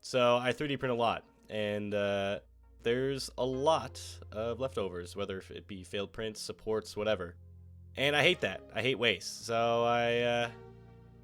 So I 3D print a lot, and there's a lot of leftovers, whether it be failed prints, supports, whatever. And I hate that. I hate waste. So I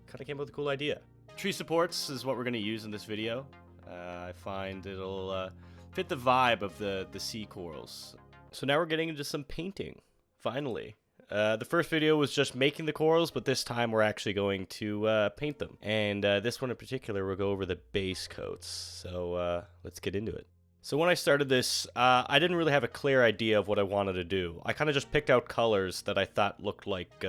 kind of came up with a cool idea. Tree supports is what we're going to use in this video. I find it'll fit the vibe of the sea corals. So now we're getting into some painting, finally. The first video was just making the corals, but this time we're actually going to paint them. And this one in particular, we'll go over the base coats. So let's get into it. So when I started this, I didn't really have a clear idea of what I wanted to do. I kind of just picked out colors that I thought looked like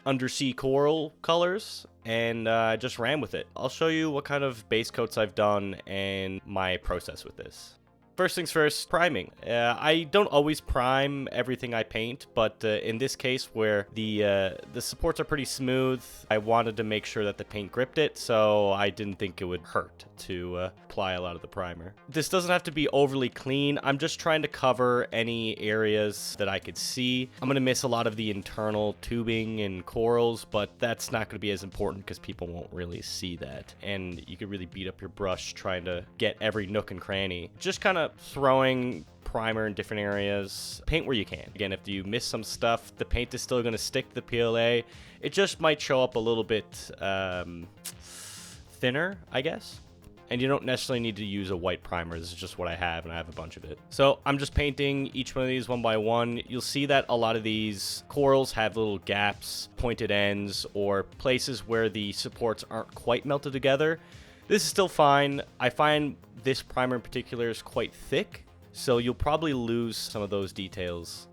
undersea coral colors, and I just ran with it. I'll show you what kind of base coats I've done and my process with this. First things first, priming. I don't always prime everything I paint, but in this case where the supports are pretty smooth, I wanted to make sure that the paint gripped it, so I didn't think it would hurt to apply a lot of the primer. This doesn't have to be overly clean. I'm just trying to cover any areas that I could see. I'm going to miss a lot of the internal tubing and corals, but that's not going to be as important because people won't really see that. And you could really beat up your brush trying to get every nook and cranny. Just kind of throwing primer in different areas. Paint where you can. Again, if you miss some stuff, the paint is still going to stick to the PLA. It just might show up a little bit thinner, I guess. And you don't necessarily need to use a white primer. This is just what I have, and I have a bunch of it. So I'm just painting each one of these one by one. You'll see that a lot of these corals have little gaps, pointed ends, or places where the supports aren't quite melted together. This is still fine. I find this primer in particular is quite thick, so you'll probably lose some of those details.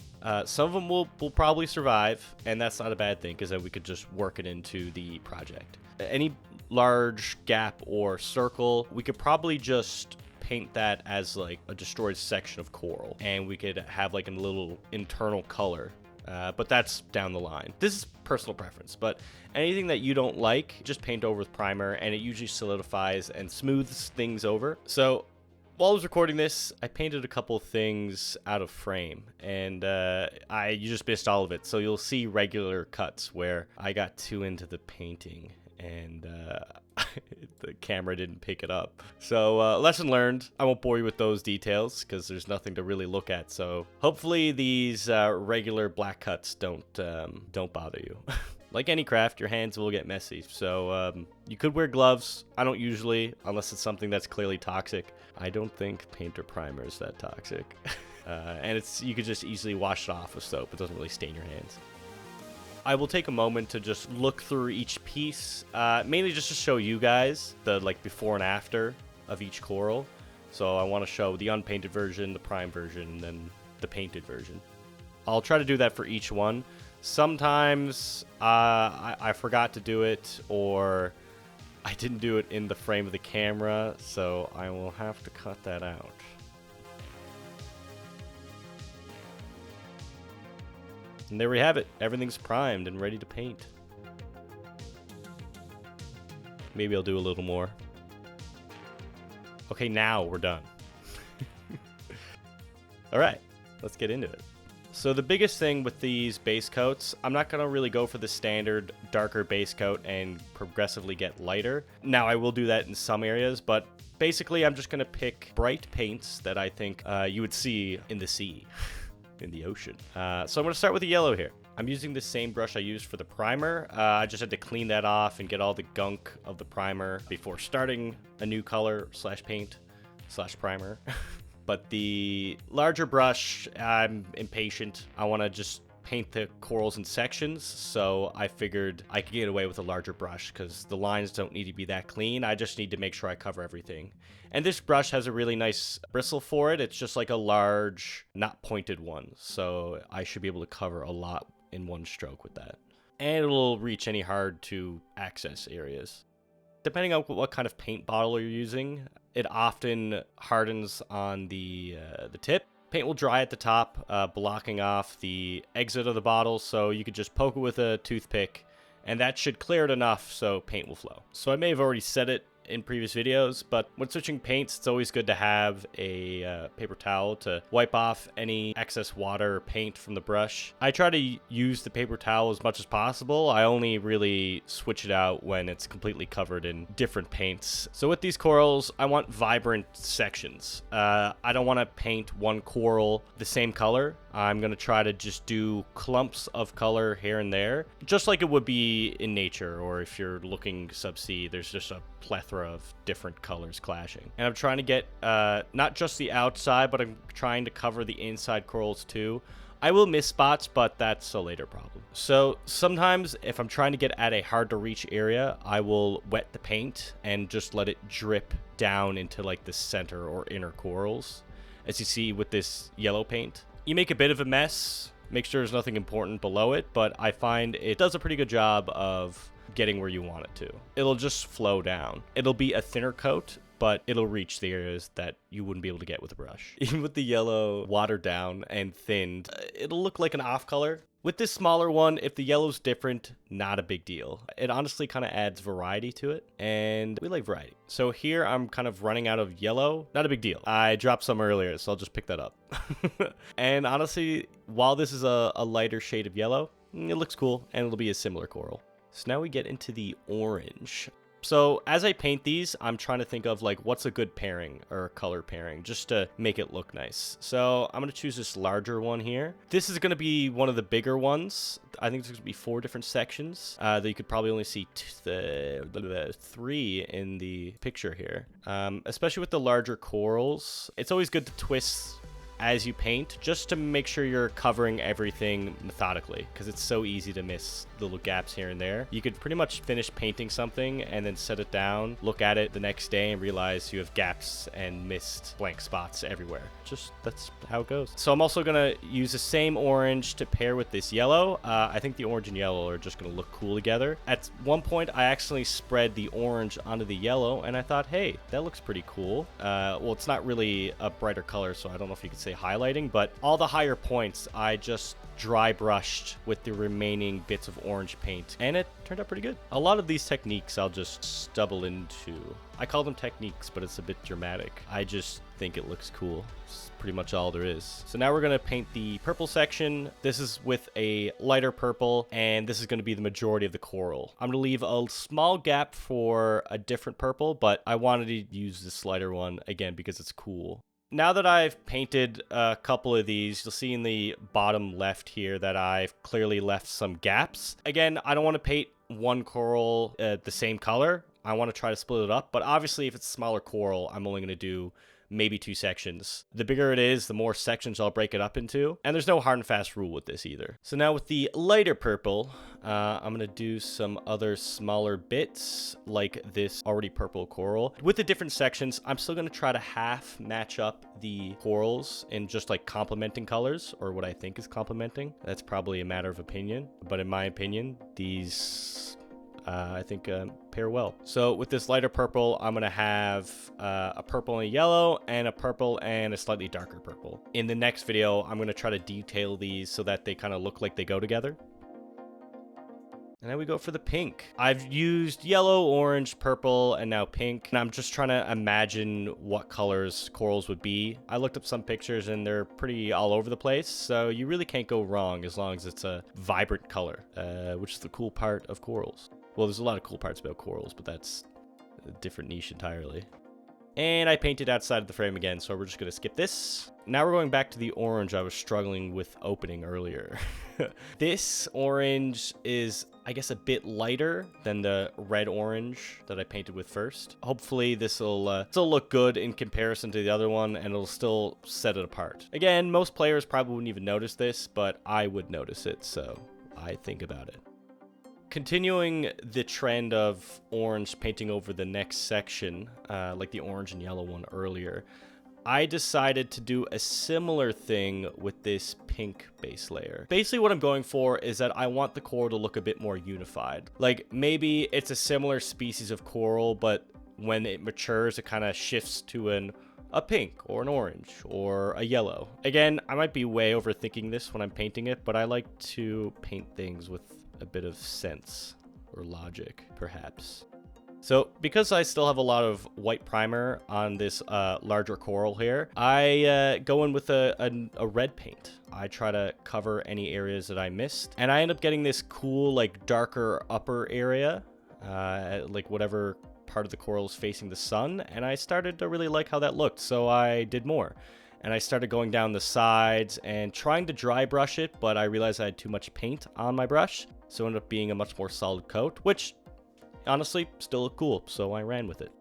Some of them will probably survive, and that's not a bad thing, because then we could just work it into the project. Any large gap or circle, we could probably just paint that as like a destroyed section of coral, and we could have like a little internal color. But that's down the line. This is personal preference, but anything that you don't like, just paint over with primer, and it usually solidifies and smooths things over. So while I was recording this, I painted a couple things out of frame, and you just missed all of it. So you'll see regular cuts where I got too into the painting, and the camera didn't pick it up. So lesson learned. I won't bore you with those details because there's nothing to really look at. So hopefully these regular black cuts don't bother you. Like any craft, your hands will get messy. So you could wear gloves. I don't usually, unless it's something that's clearly toxic. I don't think paint or primer is that toxic. And you could just easily wash it off with soap. It doesn't really stain your hands. I will take a moment to just look through each piece, mainly just to show you guys the before and after of each coral. So I want to show the unpainted version, the prime version, and then the painted version. I'll try to do that for each one. Sometimes I forgot to do it, or I didn't do it in the frame of the camera, so I will have to cut that out. And there we have it. Everything's primed and ready to paint. Maybe I'll do a little more. Okay, now we're done. All right, let's get into it. So the biggest thing with these base coats, I'm not going to really go for the standard darker base coat and progressively get lighter. Now, I will do that in some areas, but basically I'm just going to pick bright paints that I think you would see in the sea. In the ocean. So I'm going to start with the yellow here. I'm using the same brush I used for the primer. I just had to clean that off and get all the gunk of the primer before starting a new color / paint / primer. But the larger brush, I'm impatient. I want to just paint the corals in sections, so I figured I could get away with a larger brush because the lines don't need to be that clean. I just need to make sure I cover everything. And this brush has a really nice bristle for it. It's just like a large, not pointed one, so I should be able to cover a lot in one stroke with that. And it'll reach any hard to access areas. Depending on what kind of paint bottle you're using, it often hardens on the tip. Paint will dry at the top, blocking off the exit of the bottle, so you could just poke it with a toothpick, and that should clear it enough so paint will flow. So I may have already said it in previous videos, but when switching paints, it's always good to have a paper towel to wipe off any excess water or paint from the brush. I try to use the paper towel as much as possible. I only really switch it out when it's completely covered in different paints. So with these corals, I want vibrant sections. I don't want to paint one coral the same color. I'm going to try to just do clumps of color here and there, just like it would be in nature, or if you're looking subsea, there's just a plethora of different colors clashing. And I'm trying to get not just the outside, but I'm trying to cover the inside corals too. I will miss spots, but that's a later problem. So sometimes if I'm trying to get at a hard to reach area, I will wet the paint and just let it drip down into like the center or inner corals. As you see with this yellow paint, you make a bit of a mess, make sure there's nothing important below it, but I find it does a pretty good job of getting where you want it to. It'll just flow down. It'll be a thinner coat, but it'll reach the areas that you wouldn't be able to get with a brush. Even with the yellow watered down and thinned, it'll look like an off color. With this smaller one, if the yellow's different, not a big deal. It honestly kind of adds variety to it, and we like variety. So here I'm kind of running out of yellow. Not a big deal. I dropped some earlier, so I'll just pick that up. And honestly, while this is a lighter shade of yellow, it looks cool, and it'll be a similar coral. So now we get into the orange. So as I paint these, I'm trying to think of like what's a good pairing or color pairing just to make it look nice. So I'm going to choose this larger one here. This is going to be one of the bigger ones. I think there's going to be 4 different sections that you could probably only see 3 in the picture here. Especially with the larger corals, it's always good to twist as you paint, just to make sure you're covering everything methodically, because it's so easy to miss little gaps here and there. You could pretty much finish painting something and then set it down, look at it the next day, and realize you have gaps and missed blank spots everywhere. Just that's how it goes. So I'm also gonna use the same orange to pair with this yellow. I think the orange and yellow are just gonna look cool together. At one point, I accidentally spread the orange onto the yellow, and I thought, hey, that looks pretty cool. Well, it's not really a brighter color, so I don't know if you could say highlighting, but all the higher points I just dry brushed with the remaining bits of orange paint, and it turned out pretty good. A lot of these techniques I'll just stubble into. I call them techniques, but it's a bit dramatic. I just think it looks cool. It's pretty much all there is. So now we're going to paint the purple section. This is with a lighter purple, and this is going to be the majority of the coral. I'm going to leave a small gap for a different purple, but I wanted to use this lighter one again because it's cool. Now that I've painted a couple of these, you'll see in the bottom left here that I've clearly left some gaps. Again, I don't want to paint one coral the same color. I want to try to split it up, but obviously if it's a smaller coral, I'm only going to do maybe 2 sections. The bigger it is, the more sections I'll break it up into. And there's no hard and fast rule with this either. So now with the lighter purple, I'm gonna do some other smaller bits like this already purple coral. With the different sections, I'm still gonna try to half match up the corals in just like complementing colors, or what I think is complementing. That's probably a matter of opinion, but in my opinion, these I think pair well. So with this lighter purple, I'm gonna have a purple and a yellow, and a purple and a slightly darker purple. In the next video, I'm gonna try to detail these so that they kind of look like they go together. And then we go for the pink. I've used yellow, orange, purple, and now pink. And I'm just trying to imagine what colors corals would be. I looked up some pictures and they're pretty all over the place. So you really can't go wrong as long as it's a vibrant color, which is the cool part of corals. Well, there's a lot of cool parts about corals, but that's a different niche entirely. And I painted outside of the frame again, so we're just going to skip this. Now we're going back to the orange I was struggling with opening earlier. This orange is, I guess, a bit lighter than the red orange that I painted with first. Hopefully this will still look good in comparison to the other one, and it'll still set it apart. Again, most players probably wouldn't even notice this, but I would notice it, so I think about it. Continuing the trend of orange painting over the next section, like the orange and yellow one earlier, I decided to do a similar thing with this pink base layer. Basically what I'm going for is that I want the coral to look a bit more unified. Like maybe it's a similar species of coral, but when it matures, it kind of shifts to a pink or an orange or a yellow. Again, I might be way overthinking this when I'm painting it, but I like to paint things with a bit of sense or logic, perhaps. So because I still have a lot of white primer on this larger coral here, I go in with a red paint. I try to cover any areas that I missed, and I end up getting this cool, like, darker upper area, like whatever part of the coral is facing the sun, and I started to really like how that looked, so I did more. And I started going down the sides and trying to dry brush it, but I realized I had too much paint on my brush, so it ended up being a much more solid coat, which honestly still looked cool, so I ran with it.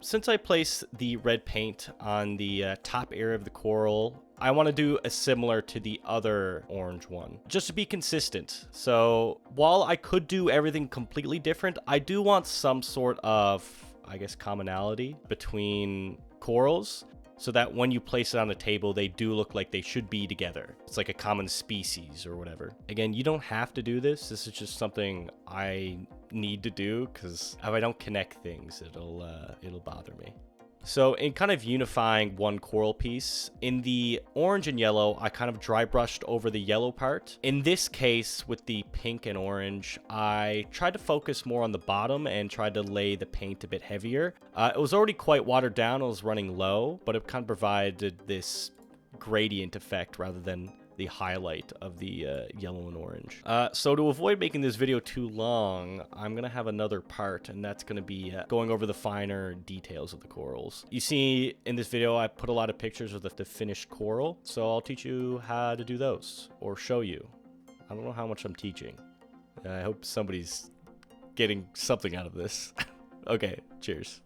Since I placed the red paint on the top area of the coral, I want to do a similar to the other orange one, just to be consistent. So while I could do everything completely different, I do want some sort of, I guess, commonality between corals, so that when you place it on a table, they do look like they should be together. It's like a common species or whatever. Again, you don't have to do this. This is just something I need to do, because if I don't connect things, it'll bother me. So in kind of unifying one coral piece, in the orange and yellow, I kind of dry brushed over the yellow part. In this case, with the pink and orange, I tried to focus more on the bottom and tried to lay the paint a bit heavier. It was already quite watered down, it was running low, but it kind of provided this gradient effect rather than the highlight of the yellow and orange. So to avoid making this video too long, I'm gonna have another part, and that's gonna be going over the finer details of the corals. You see in this video, I put a lot of pictures of the finished coral, so I'll teach you how to do those, or show you. I don't know how much I'm teaching. I hope somebody's getting something out of this. Okay, cheers.